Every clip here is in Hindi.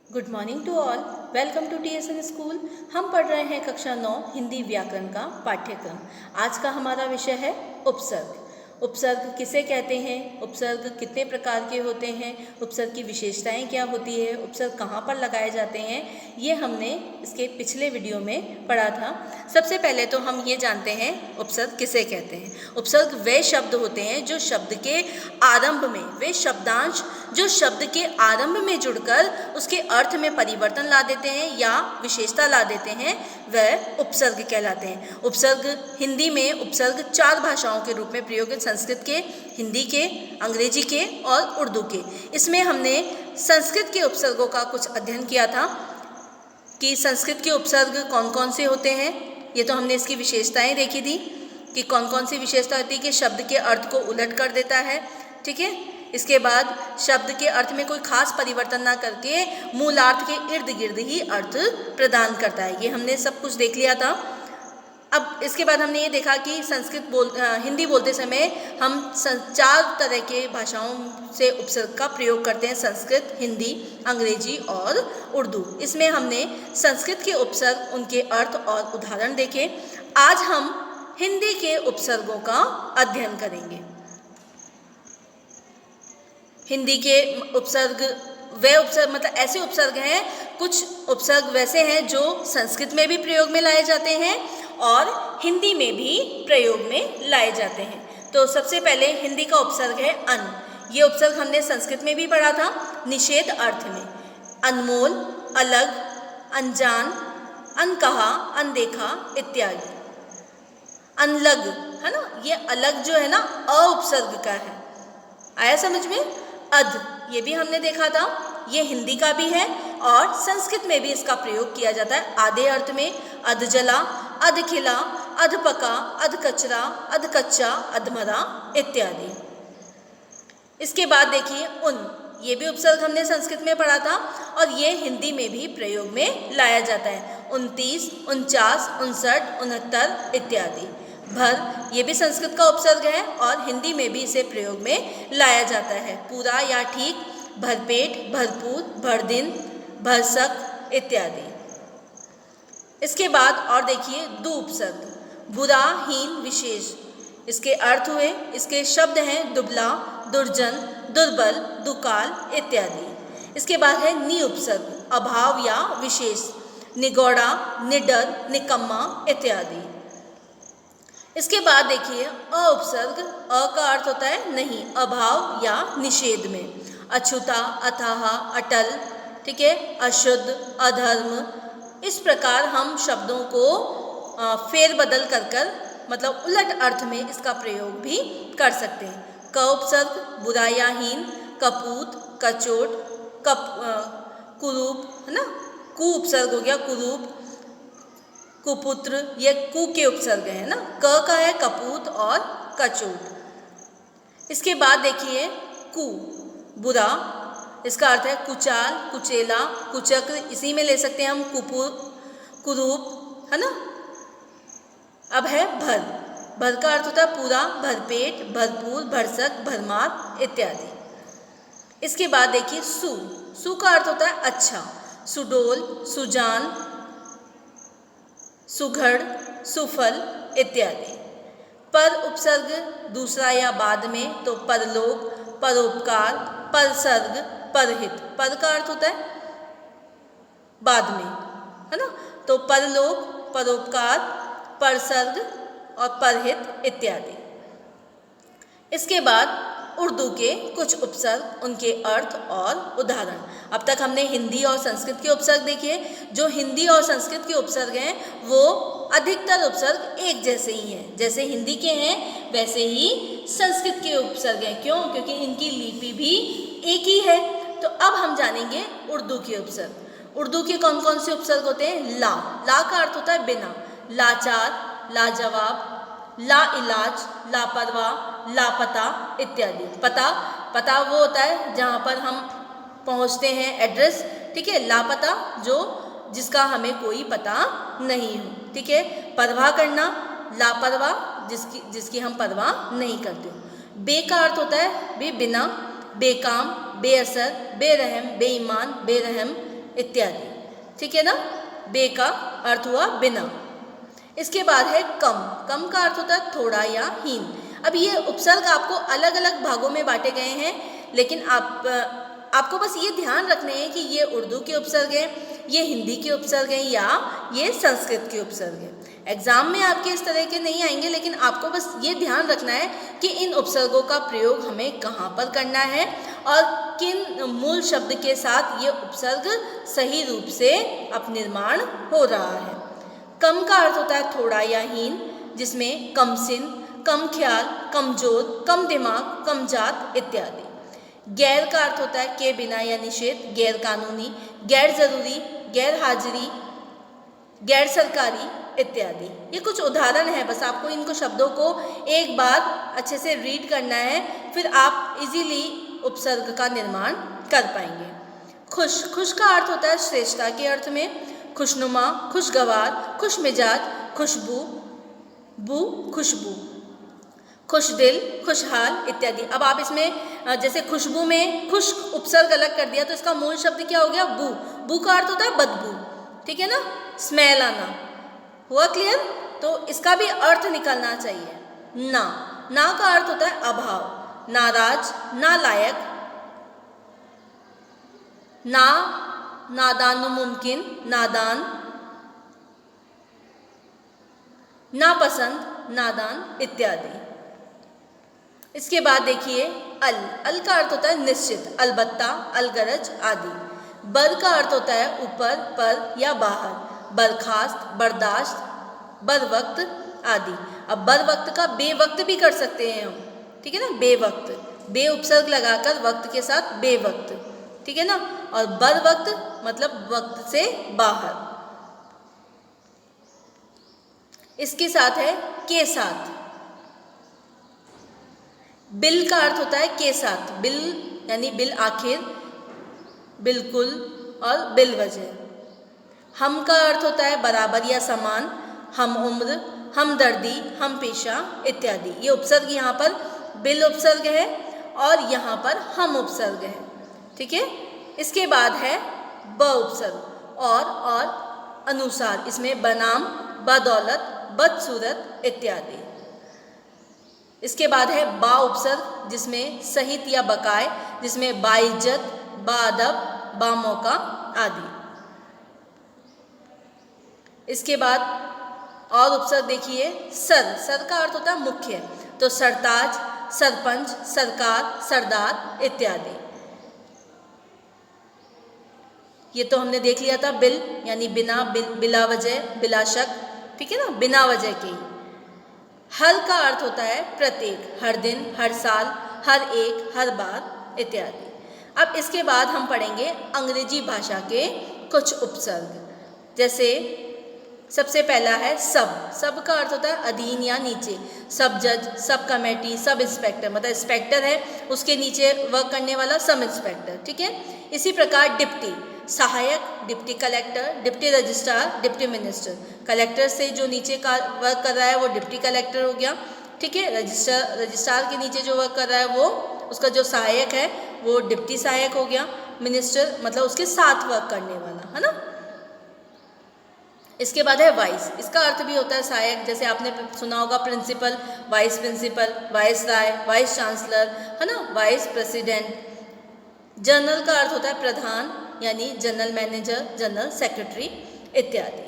Good morning to all. Welcome to TSN school. हम पढ़ रहे हैं कक्षा 9 हिंदी व्याकरण का पाठ्यक्रम। आज का हमारा विषय है उपसर्ग। उपसर्ग किसे कहते हैं, उपसर्ग कितने प्रकार के होते हैं, उपसर्ग की विशेषताएं क्या होती है, उपसर्ग कहाँ पर लगाए जाते हैं, ये हमने इसके पिछले वीडियो में पढ़ा था। सबसे पहले तो हम ये जानते हैं उपसर्ग किसे कहते हैं। उपसर्ग वे शब्द होते हैं जो शब्द के आरंभ में, वे शब्दांश जो शब्द के आरंभ में जुड़कर उसके अर्थ में परिवर्तन ला देते हैं या विशेषता ला देते हैं, वह उपसर्ग कहलाते हैं। उपसर्ग हिंदी में उपसर्ग 4 भाषाओं के रूप में प्रयोग है, संस्कृत के, हिंदी के, अंग्रेजी के और उर्दू के। इसमें हमने संस्कृत के उपसर्गों का कुछ अध्ययन किया था कि संस्कृत के उपसर्ग कौन कौन से होते हैं। ये तो हमने इसकी विशेषताएं देखी थी कि कौन कौन सी विशेषता होती है कि शब्द के अर्थ को उलट कर देता है, ठीक है। इसके बाद शब्द के अर्थ में कोई खास परिवर्तन ना करके मूलार्थ के इर्द गिर्द ही अर्थ प्रदान करता है। ये हमने सब कुछ देख लिया था। अब इसके बाद हमने ये देखा कि हिंदी बोलते समय हम 4 तरह के भाषाओं से उपसर्ग का प्रयोग करते हैं, संस्कृत, हिंदी, अंग्रेजी और उर्दू। इसमें हमने संस्कृत के उपसर्ग, उनके अर्थ और उदाहरण देखे। आज हम हिंदी के उपसर्गों का अध्ययन करेंगे। हिंदी के उपसर्ग वे उपसर्ग मतलब ऐसे उपसर्ग हैं, कुछ उपसर्ग वैसे हैं जो संस्कृत में भी प्रयोग में लाए जाते हैं और हिंदी में भी प्रयोग में लाए जाते हैं। तो सबसे पहले हिंदी का उपसर्ग है अन। ये उपसर्ग हमने संस्कृत में भी पढ़ा था, निषेध अर्थ में। अनमोल, अलग, अनजान, अनकहा, अनदेखा इत्यादि। अनलग है ना, ये अलग जो है ना अ उपसर्ग का है। आया समझ में। अध, ये भी हमने देखा था, ये हिंदी का भी है और संस्कृत में भी इसका प्रयोग किया जाता है आधे अर्थ में। अध जला, अध खिला, अध पका, अध कचरा, अध कच्चा, अधमरा इत्यादि। इसके बाद देखिए उन, ये भी उपसर्ग हमने संस्कृत में पढ़ा था और ये हिंदी में भी प्रयोग में लाया जाता है। 29, 49, 59, 69 इत्यादि। भर, ये भी संस्कृत का उपसर्ग है और हिंदी में भी इसे प्रयोग में लाया जाता है। पूरा या ठीक, भरपेट, भरपूर, भरदिन, भरसक इत्यादि। इसके बाद और देखिए दु उपसर्ग, बुरा, हीन, विशेष। इसके अर्थ हुए, इसके शब्द हैं दुबला, दुर्जन, दुर्बल, दुकाल इत्यादि। इसके बाद है नि उपसर्ग, अभाव या विशेष, निगौड़ा, निडर, निकम्मा इत्यादि। इसके बाद देखिए अ उपसर्ग, अ का अर्थ होता है नहीं, अभाव या निषेध में। अछूता, अथाह, अटल, ठीक है, अशुद्ध, अधर्म। इस प्रकार हम शब्दों को फेरबदल कर मतलब उलट अर्थ में इसका प्रयोग भी कर सकते हैं। क उपसर्ग, बुरा या हीन, कपूत, कचोट, कुरूप है ना, कु उपसर्ग हो गया, कुरूप, कुपुत्र, ये कु के उपसर्ग है ना। क का है कपूत और कचोट। इसके बाद देखिए कु, बुरा, इसका अर्थ है कुचाल, कुचेला, कुचक्र, इसी में ले सकते हैं हम कुरूप है ना। अब है भर, भर का अर्थ होता है पूरा, भरपेट, भरपूर, भरसक, भरमार इत्यादि। इसके बाद देखिए सु, सु का अर्थ होता है अच्छा, सुडोल, सुजान, सुघड़, सुफल इत्यादि। पर उपसर्ग दूसरा या बाद में, तो परलोक, परोपकार, परसर्ग, परहित। पर का अर्थ होता है बाद में है ना, तो परलोक, परोपकार, परसर्ग और परहित इत्यादि। इसके बाद उर्दू के कुछ उपसर्ग, उनके अर्थ और उदाहरण। अब तक हमने हिंदी और संस्कृत के उपसर्ग देखे। जो हिंदी और संस्कृत के उपसर्ग हैं वो अधिकतर उपसर्ग एक जैसे ही हैं, जैसे हिंदी के हैं वैसे ही संस्कृत के उपसर्ग हैं। क्यों? क्योंकि इनकी लिपि भी एक ही है। तो अब हम जानेंगे उर्दू के उपसर्ग। उर्दू के कौन कौन से उपसर्ग होते हैं। ला, ला का अर्थ होता है बिना, लाचार, लाजवाब, ला इलाज, लापरवाह, लापता इत्यादि। पता, पता वो होता है जहाँ पर हम पहुँचते हैं, एड्रेस, ठीक है। लापता जो जिसका हमें कोई पता नहीं हो, ठीक है। परवाह करना, लापरवाह जिसकी हम परवाह नहीं करते हो। बे का अर्थ होता है बिना, बेकाम, बेअसर, बेरहम, बेईमान, बेरहम इत्यादि। ठीक है ना, बे का अर्थ हुआ बिना। इसके बाद है कम। कम का अर्थ होता है थोड़ा या हीन। अब ये उपसर्ग आपको अलग अलग भागों में बांटे गए हैं, लेकिन आपको बस ये ध्यान रखने हैं कि ये उर्दू के उपसर्ग हैं, ये हिंदी के उपसर्ग हैं या ये संस्कृत के उपसर्ग हैं। एग्जाम में आपके इस तरह के नहीं आएंगे, लेकिन आपको बस ये ध्यान रखना है कि इन उपसर्गों का प्रयोग हमें कहाँ पर करना है और किन मूल शब्द के साथ ये उपसर्ग सही रूप से अपनिर्माण हो रहा है। कम का अर्थ होता है थोड़ा या हीन, जिसमें कम सिन, कम ख्याल, कमजोर, कम दिमाग, कम जात इत्यादि। गैर का अर्थ होता है के बिना या निषेध, गैर कानूनी, गैर जरूरी, गैर हाजिरी, गैर सरकारी इत्यादि। ये कुछ उदाहरण है, बस आपको इनको शब्दों को एक बार अच्छे से रीड करना है, फिर आप इजीली उपसर्ग का निर्माण कर पाएंगे। खुश। खुश का अर्थ होता है श्रेष्ठता के अर्थ में, खुशनुमा, खुशगवार, खुश मिजाज, खुशबू, बू, खुशबू, खुश दिल, खुशहाल इत्यादि। अब आप इसमें जैसे खुशबू में खुश उपसर्ग अलग कर दिया तो इसका मूल शब्द क्या हो गया, बू। बू का अर्थ होता है बदबू, ठीक है ना, स्मेल आना। हुआ क्लियर? तो इसका भी अर्थ निकलना चाहिए। ना। ना का अर्थ होता है अभाव, नाराज, नालायक, ना, नादान मुमकिन, नादान, नापसंद, नादान इत्यादि। इसके बाद देखिए अल। अल का अर्थ होता है निश्चित, अलबत्ता, अलगरज आदि। बर का अर्थ होता है ऊपर, पर या बाहर, बर्खास्त, बर्दाश्त, बर वक्त आदि। अब बर वक्त का बेवक्त भी कर सकते हैं हम, ठीक है ना, बेवक्त, बे उपसर्ग लगाकर वक्त के साथ बेवक्त, ठीक है ना। और बर वक्त मतलब वक्त से बाहर। इसके साथ है के साथ। बिल का अर्थ होता है के साथ, बिल यानी बिल आखिर, बिल्कुल और बिल वजह। हम का अर्थ होता है बराबर या समान, हम उम्र, हमदर्दी, हम पेशा इत्यादि। ये उपसर्ग यहाँ पर बिल उपसर्ग है और यहाँ पर हम उपसर्ग है, ठीक है। इसके बाद है ब उपसर्ग, और अनुसार, इसमें बनाम, बदौलत, बदसूरत इत्यादि। इसके बाद है बा उपसर्ग, जिसमें सहित या बकाए, जिसमें बाइज्जत, बाअदब, बामौका आदि। इसके बाद और उपसर्ग देखिए सर। सर का अर्थ होता है मुख्य, तो सरताज, सरपंच, सरकार, सरदार इत्यादि। ये तो हमने देख लिया था बिल यानी बिना, बिला वजह, बिला शक, ठीक है ना, बिना वजह के। हर का अर्थ होता है प्रत्येक, हर दिन, हर साल, हर एक, हर बार इत्यादि। अब इसके बाद हम पढ़ेंगे अंग्रेजी भाषा के कुछ उपसर्ग। जैसे सबसे पहला है सब। सब का अर्थ होता है अधीन या नीचे, सब जज, सब कमेटी, सब इंस्पेक्टर, मतलब इंस्पेक्टर है उसके नीचे वर्क करने वाला सब इंस्पेक्टर, ठीक है। इसी प्रकार डिप्टी, सहायक, deputy collector, deputy registrar, deputy minister. Collector से जो नीचे का वर्क कर रहा है वो डिप्टी कलेक्टर हो गया, ठीक है। रजिस्ट्रार के नीचे जो वर्क कर रहा है वो, उसका जो सहायक है वो डिप्टी सहायक हो गया। मिनिस्टर मतलब उसके साथ वर्क करने वाला, है ना। इसके बाद है वाइस। इसका अर्थ भी होता है सहायक, जैसे आपने सुना होगा प्रिंसिपल, वाइस प्रिंसिपल, वाइस राय, वाइस चांसलर, है ना, वाइस प्रेसिडेंट। जनरल का अर्थ होता है प्रधान यानी जनरल मैनेजर, जनरल सेक्रेटरी इत्यादि।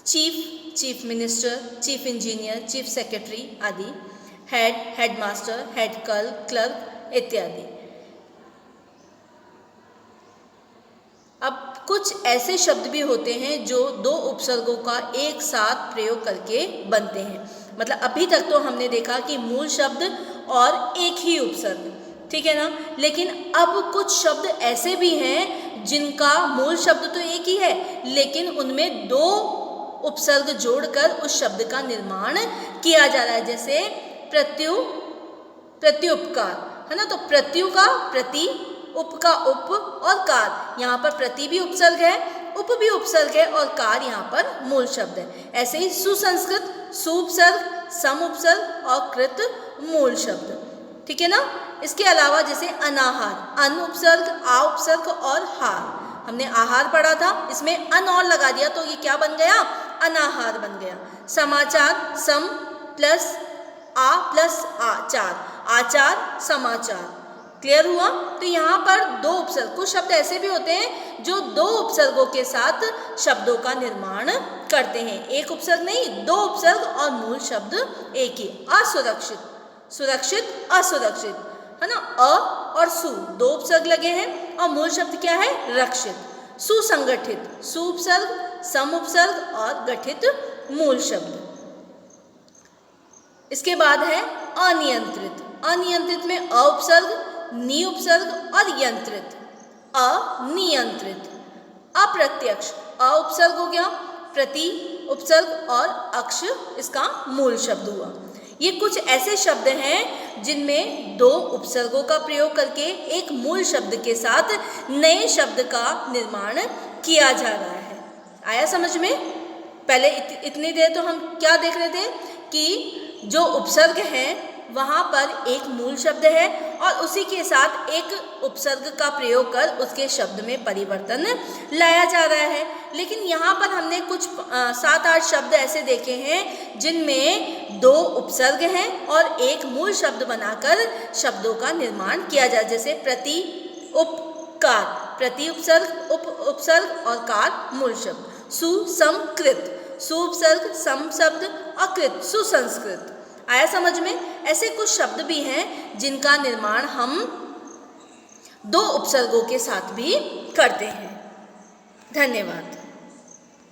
Chief, chief minister, chief engineer, chief secretary आदि। हेड, हेडमास्टर, हेड क्लर्क इत्यादि। अब कुछ ऐसे शब्द भी होते हैं जो दो उपसर्गों का एक साथ प्रयोग करके बनते हैं। मतलब अभी तक तो हमने देखा कि मूल शब्द और एक ही उपसर्ग, ठीक है ना, लेकिन अब कुछ शब्द ऐसे भी हैं जिनका मूल शब्द तो एक ही है, लेकिन उनमें दो उपसर्ग जोड़कर उस शब्द का निर्माण किया जा रहा है। जैसे प्रत्युपकार, है ना, तो प्रत्यु का प्रति, उप का उप और कार। यहाँ पर प्रति भी उपसर्ग है, उप भी उपसर्ग है और कार यहाँ पर मूल शब्द है। ऐसे ही सुसंस्कृत, सुपसर्ग, सम उपसर्ग और कृत मूल शब्द, ठीक है ना। इसके अलावा जैसे अनाहार, अन उपसर्ग, आ उपसर्ग और हार, हमने आहार पढ़ा था, इसमें अन और लगा दिया तो ये क्या बन गया, अनाहार बन गया। समाचार, सम प्लस आ प्लस आचार, आचार समाचार। क्लियर हुआ। तो यहाँ पर दो उपसर्ग, कुछ शब्द ऐसे भी होते हैं जो दो उपसर्गों के साथ शब्दों का निर्माण करते हैं, एक उपसर्ग नहीं, दो उपसर्ग और मूल शब्द एक ही। असुरक्षित, सुरक्षित, असुरक्षित, है ना। अ और सु दो उपसर्ग लगे हैं और मूल शब्द क्या है, रक्षित। सुसंगठित, सु उपसर्ग, सम उपसर्ग और गठित मूल शब्द। इसके बाद है अनियंत्रित, अनियंत्रित में अ उपसर्ग, नि उपसर्ग और यंत्रित, अनियंत्रित। अप्रत्यक्ष, अ उपसर्ग हो गया, प्रति उपसर्ग और अक्ष इसका मूल शब्द हुआ। ये कुछ ऐसे शब्द हैं जिनमें दो उपसर्गों का प्रयोग करके एक मूल शब्द के साथ नए शब्द का निर्माण किया जा रहा है। आया समझ में। पहले इतनी देर तो हम क्या देख रहे थे कि जो उपसर्ग हैं वहाँ पर एक मूल शब्द है और उसी के साथ एक उपसर्ग का प्रयोग कर उसके शब्द में परिवर्तन लाया जा रहा है। लेकिन यहाँ पर हमने कुछ 7-8 शब्द ऐसे देखे हैं जिनमें दो उपसर्ग हैं और एक मूल शब्द बनाकर शब्दों का निर्माण किया जाए। जैसे प्रति, उपकार, प्रति उपसर्ग, उपसर्ग और कार मूल शब्द। सुसंकृत, सु उपसर्ग, सम शब्द और कृत सुसंस्कृत। आया समझ में। ऐसे कुछ शब्द भी हैं जिनका निर्माण हम दो उपसर्गों के साथ भी करते हैं। धन्यवाद।